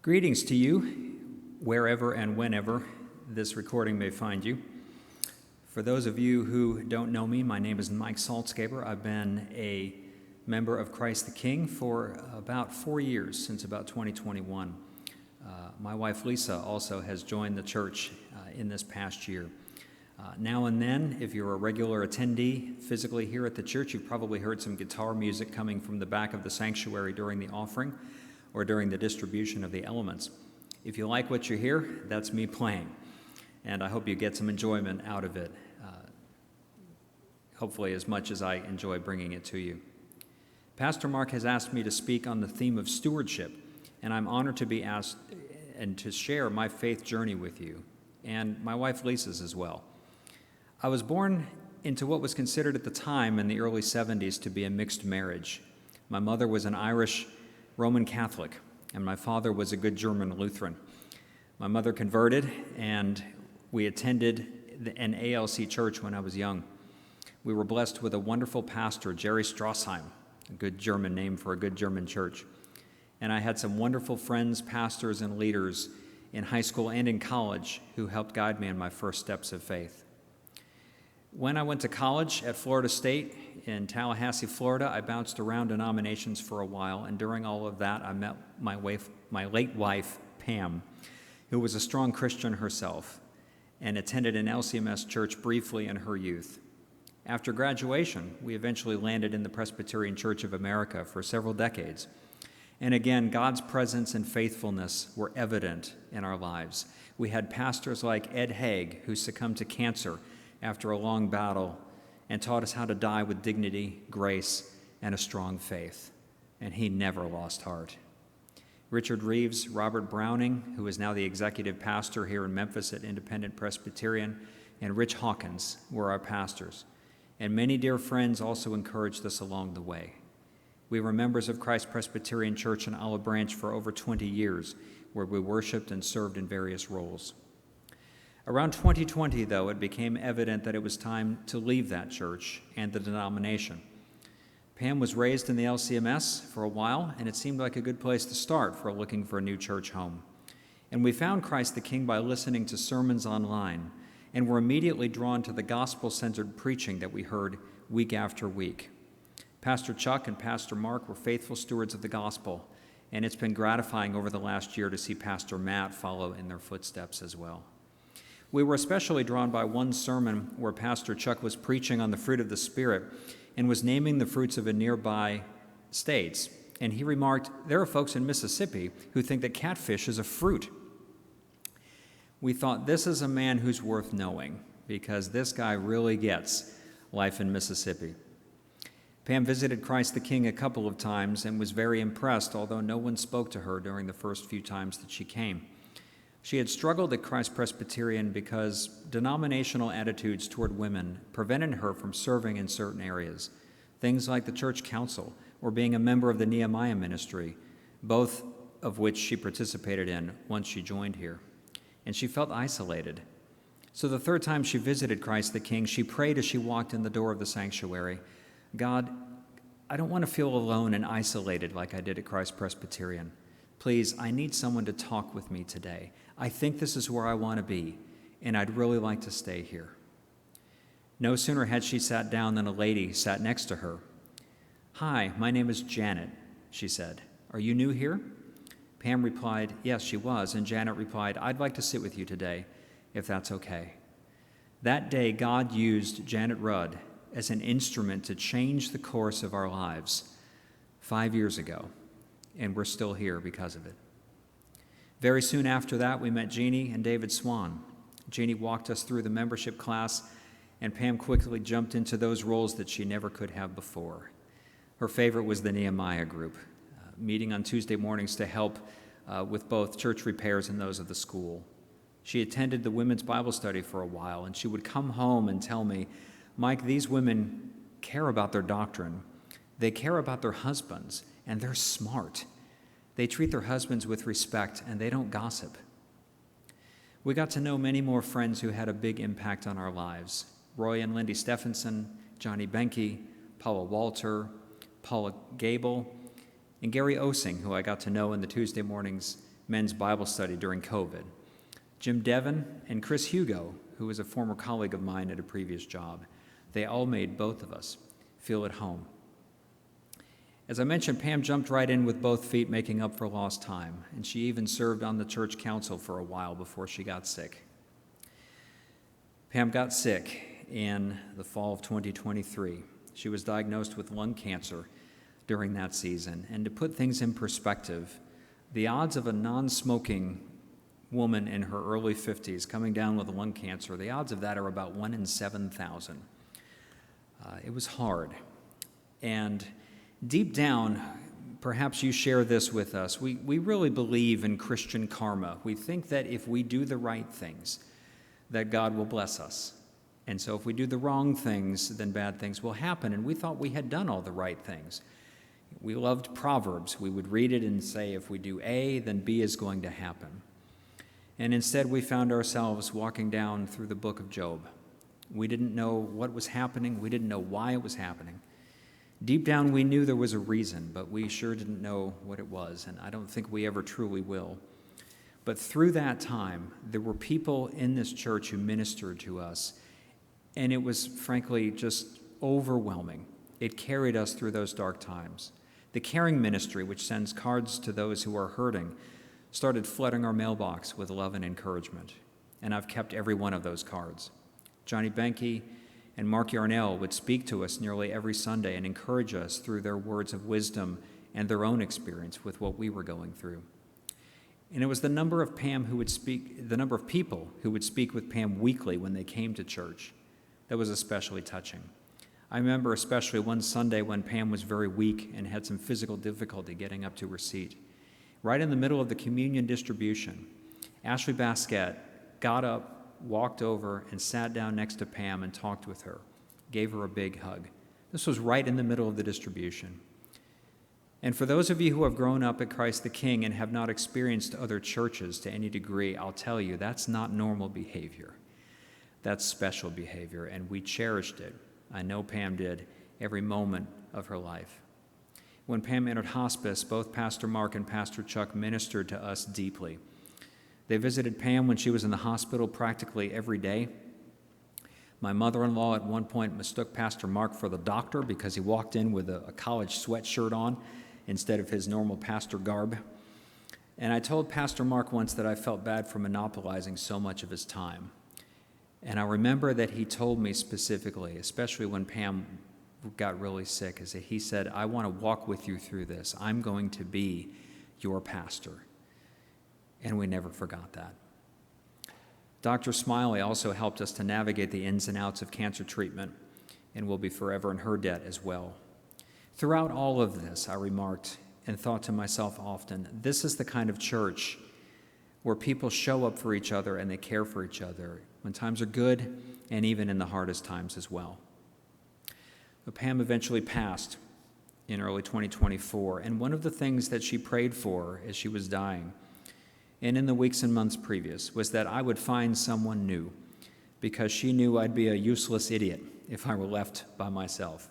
Greetings to you, wherever and whenever this recording may find you. For those of you who don't know me, my name is Mike Salzgeber. I've been a member of Christ the King for about 4 years, since about 2021. My wife Lisa also has joined the church in this past year. Now and then, if you're a regular attendee physically here at the church, you've probably heard some guitar music coming from the back of the sanctuary during the offering or during the distribution of the elements. If you like what you hear, that's me playing, and I hope you get some enjoyment out of it, hopefully as much as I enjoy bringing it to you. Pastor Mark has asked me to speak on the theme of stewardship, and I'm honored to be asked and to share my faith journey with you, and my wife Lisa's as well. I was born into what was considered at the time in the early 70s to be a mixed marriage. My mother was an Irish Roman Catholic, and my father was a good German Lutheran. My mother converted, and we attended an ALC church when I was young. We were blessed with a wonderful pastor, Jerry Strassheim, a good German name for a good German church. And I had some wonderful friends, pastors, and leaders in high school and in college who helped guide me in my first steps of faith. When I went to college at Florida State in Tallahassee, Florida, I bounced around denominations for a while, and during all of that, I met my late wife, Pam, who was a strong Christian herself and attended an LCMS church briefly in her youth. After graduation, we eventually landed in the Presbyterian Church of America for several decades. And again, God's presence and faithfulness were evident in our lives. We had pastors like Ed Haig, who succumbed to cancer after a long battle and taught us how to die with dignity, grace, and a strong faith. And he never lost heart. Richard Reeves, Robert Browning, who is now the executive pastor here in Memphis at Independent Presbyterian, and Rich Hawkins were our pastors. And many dear friends also encouraged us along the way. We were members of Christ Presbyterian Church in Olive Branch for over 20 years, where we worshiped and served in various roles. Around 2020, though, it became evident that it was time to leave that church and the denomination. Pam was raised in the LCMS for a while, and it seemed like a good place to start for looking for a new church home. And we found Christ the King by listening to sermons online, and were immediately drawn to the gospel-centered preaching that we heard week after week. Pastor Chuck and Pastor Mark were faithful stewards of the gospel, and it's been gratifying over the last year to see Pastor Matt follow in their footsteps as well. We were especially drawn by one sermon where Pastor Chuck was preaching on the fruit of the Spirit and was naming the fruits of a nearby states. And he remarked, "There are folks in Mississippi who think that catfish is a fruit." We thought, this is a man who's worth knowing, because this guy really gets life in Mississippi. Pam visited Christ the King a couple of times and was very impressed, although no one spoke to her during the first few times that she came. She had struggled at Christ Presbyterian because denominational attitudes toward women prevented her from serving in certain areas, things like the church council or being a member of the Nehemiah ministry, both of which she participated in once she joined here. And she felt isolated. So the third time she visited Christ the King, she prayed as she walked in the door of the sanctuary, "God, I don't want to feel alone and isolated like I did at Christ Presbyterian. Please, I need someone to talk with me today. I think this is where I want to be, and I'd really like to stay here." No sooner had she sat down than a lady sat next to her. "Hi, my name is Janet," she said. "Are you new here?" Pam replied, yes, she was, and Janet replied, "I'd like to sit with you today, if that's okay." That day, God used Janet Rudd as an instrument to change the course of our lives 5 years ago, and we're still here because of it. Very soon after that, we met Jeannie and David Swan. Jeannie walked us through the membership class, and Pam quickly jumped into those roles that she never could have before. Her favorite was the Nehemiah group, meeting on Tuesday mornings to help with both church repairs and those of the school. She attended the women's Bible study for a while, and she would come home and tell me, "Mike, these women care about their doctrine. They care about their husbands, and they're smart. They treat their husbands with respect, and they don't gossip." We got to know many more friends who had a big impact on our lives. Roy and Lindy Stephenson, Johnny Benke, Paula Walter, Paula Gable, and Gary Osing, who I got to know in the Tuesday mornings men's Bible study during COVID. Jim Devon and Chris Hugo, who was a former colleague of mine at a previous job, they all made both of us feel at home. As I mentioned, Pam jumped right in with both feet, making up for lost time, and she even served on the church council for a while before she got sick. Pam got sick in the fall of 2023. She was diagnosed with lung cancer during that season, and to put things in perspective, the odds of a non-smoking woman in her early 50s coming down with lung cancer, the odds of that are about 1 in 7,000. It was hard. And deep down, perhaps you share this with us, we really believe in Christian karma. We think that if we do the right things, that God will bless us. And so if we do the wrong things, then bad things will happen. And we thought we had done all the right things. We loved Proverbs. We would read it and say, if we do A, then B is going to happen. And instead, we found ourselves walking down through the book of Job. We didn't know what was happening. We didn't know why it was happening. Deep down, we knew there was a reason, but we sure didn't know what it was, and I don't think we ever truly will. But through that time, there were people in this church who ministered to us, and it was, frankly, just overwhelming. It carried us through those dark times. The caring ministry, which sends cards to those who are hurting, started flooding our mailbox with love and encouragement, and I've kept every one of those cards. Johnny Benke and Mark Yarnell would speak to us nearly every Sunday and encourage us through their words of wisdom and their own experience with what we were going through. And it was the number of people who would speak with Pam weekly when they came to church that was especially touching. I remember especially one Sunday when Pam was very weak and had some physical difficulty getting up to her seat. Right in the middle of the communion distribution, Ashley Basquette got up, walked over, and sat down next to Pam and talked with her, gave her a big hug. This was right in the middle of the distribution. And for those of you who have grown up at Christ the King and have not experienced other churches to any degree, I'll tell you, that's not normal behavior. That's special behavior, and we cherished it. I know Pam did every moment of her life. When Pam entered hospice, both Pastor Mark and Pastor Chuck ministered to us deeply. They visited Pam when she was in the hospital practically every day. My mother-in-law at one point mistook Pastor Mark for the doctor because he walked in with a college sweatshirt on instead of his normal pastor garb. And I told Pastor Mark once that I felt bad for monopolizing so much of his time. And I remember that he told me specifically, especially when Pam got really sick, is that he said, I want to walk with you through this. I'm going to be your pastor. And we never forgot that. Dr. Smiley also helped us to navigate the ins and outs of cancer treatment and will be forever in her debt as well. Throughout all of this, I remarked and thought to myself often, this is the kind of church where people show up for each other and they care for each other when times are good and even in the hardest times as well. But Pam eventually passed in early 2024, and one of the things that she prayed for as she was dying and in the weeks and months previous was that I would find someone new, because she knew I'd be a useless idiot if I were left by myself.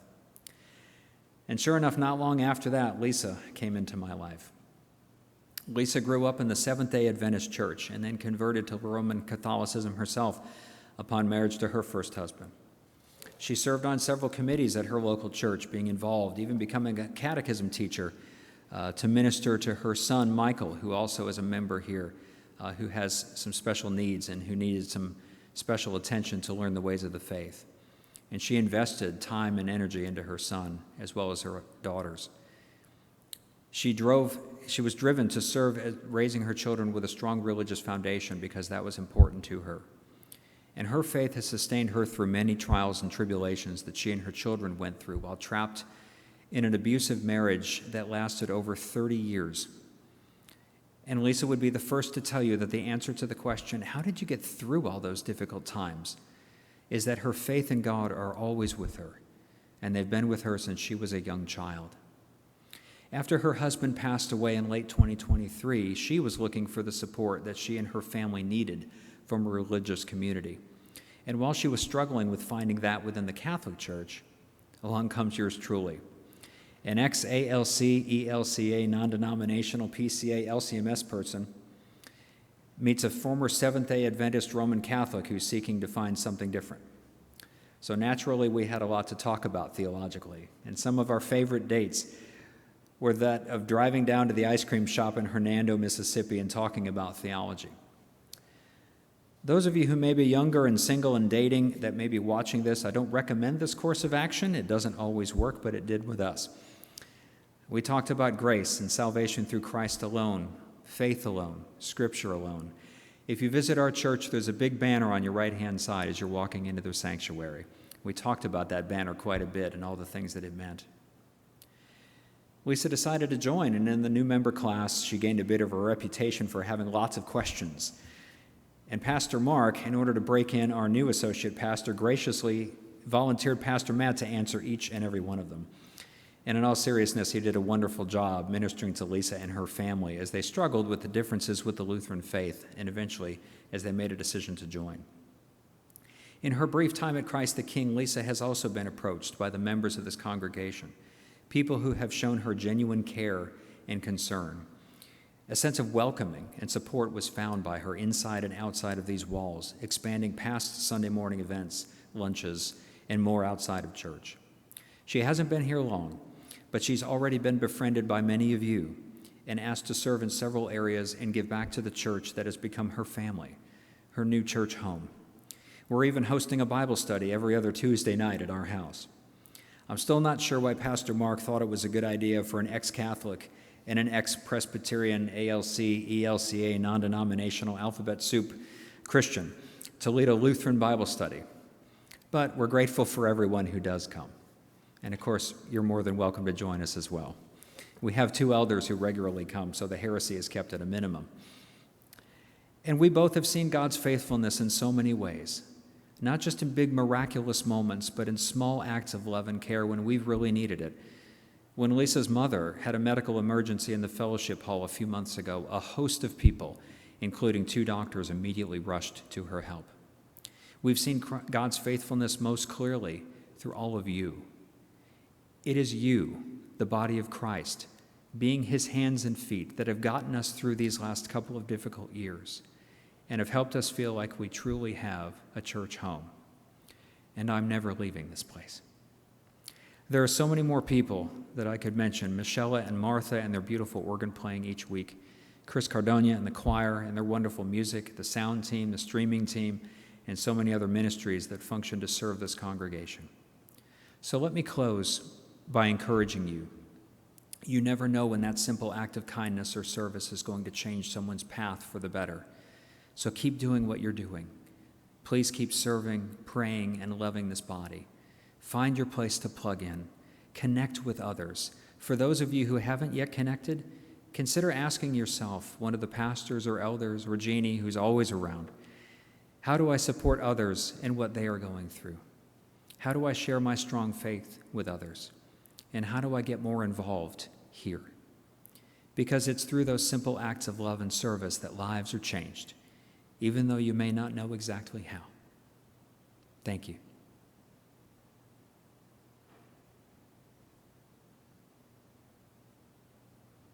And sure enough, not long after that, Lisa came into my life. Lisa grew up in the Seventh-day Adventist Church and then converted to Roman Catholicism herself upon marriage to her first husband. She served on several committees at her local church, being involved, even becoming a catechism teacher to minister to her son, Michael, who also is a member here, who has some special needs and who needed some special attention to learn the ways of the faith. And she invested time and energy into her son as well as her daughters. She was driven to serve as raising her children with a strong religious foundation because that was important to her. And her faith has sustained her through many trials and tribulations that she and her children went through while trapped in an abusive marriage that lasted over 30 years. And Lisa would be the first to tell you that the answer to the question, how did you get through all those difficult times, is that her faith in God are always with her, and they've been with her since she was a young child. After her husband passed away in late 2023, she was looking for the support that she and her family needed from a religious community. And while she was struggling with finding that within the Catholic Church, along comes yours truly, an ex-ALC, ELCA, non-denominational PCA, LCMS person meets a former Seventh-day Adventist Roman Catholic who's seeking to find something different. So naturally, we had a lot to talk about theologically, and some of our favorite dates were that of driving down to the ice cream shop in Hernando, Mississippi, and talking about theology. Those of you who may be younger and single and dating that may be watching this, I don't recommend this course of action. It doesn't always work, but it did with us. We talked about grace and salvation through Christ alone, faith alone, Scripture alone. If you visit our church, there's a big banner on your right-hand side as you're walking into the sanctuary. We talked about that banner quite a bit and all the things that it meant. Lisa decided to join, and in the new member class, she gained a bit of a reputation for having lots of questions. And Pastor Mark, in order to break in, our new associate pastor graciously volunteered Pastor Matt to answer each and every one of them. And in all seriousness, he did a wonderful job ministering to Lisa and her family as they struggled with the differences with the Lutheran faith and eventually as they made a decision to join. In her brief time at Christ the King, Lisa has also been approached by the members of this congregation, people who have shown her genuine care and concern. A sense of welcoming and support was found by her inside and outside of these walls, expanding past Sunday morning events, lunches, and more outside of church. She hasn't been here long, but she's already been befriended by many of you and asked to serve in several areas and give back to the church that has become her family, her new church home. We're even hosting a Bible study every other Tuesday night at our house. I'm still not sure why Pastor Mark thought it was a good idea for an ex-Catholic and an ex-Presbyterian ALC, ELCA, non-denominational alphabet soup Christian to lead a Lutheran Bible study. But we're grateful for everyone who does come. And of course, you're more than welcome to join us as well. We have 2 elders who regularly come, so the heresy is kept at a minimum. And we both have seen God's faithfulness in so many ways, not just in big miraculous moments, but in small acts of love and care when we've really needed it. When Lisa's mother had a medical emergency in the fellowship hall a few months ago, a host of people, including 2 doctors, immediately rushed to her help. We've seen God's faithfulness most clearly through all of you. It is you, the body of Christ, being his hands and feet, that have gotten us through these last couple of difficult years and have helped us feel like we truly have a church home. And I'm never leaving this place. There are so many more people that I could mention, Michelle and Martha and their beautiful organ playing each week, Chris Cardonia and the choir and their wonderful music, the sound team, the streaming team, and so many other ministries that function to serve this congregation. So let me close by encouraging you. You never know when that simple act of kindness or service is going to change someone's path for the better. So keep doing what you're doing. Please keep serving, praying, and loving this body. Find your place to plug in. Connect with others. For those of you who haven't yet connected, consider asking yourself, one of the pastors or elders or Jeannie who's always around, how do I support others in what they are going through? How do I share my strong faith with others? And how do I get more involved here? Because it's through those simple acts of love and service that lives are changed, even though you may not know exactly how. Thank you.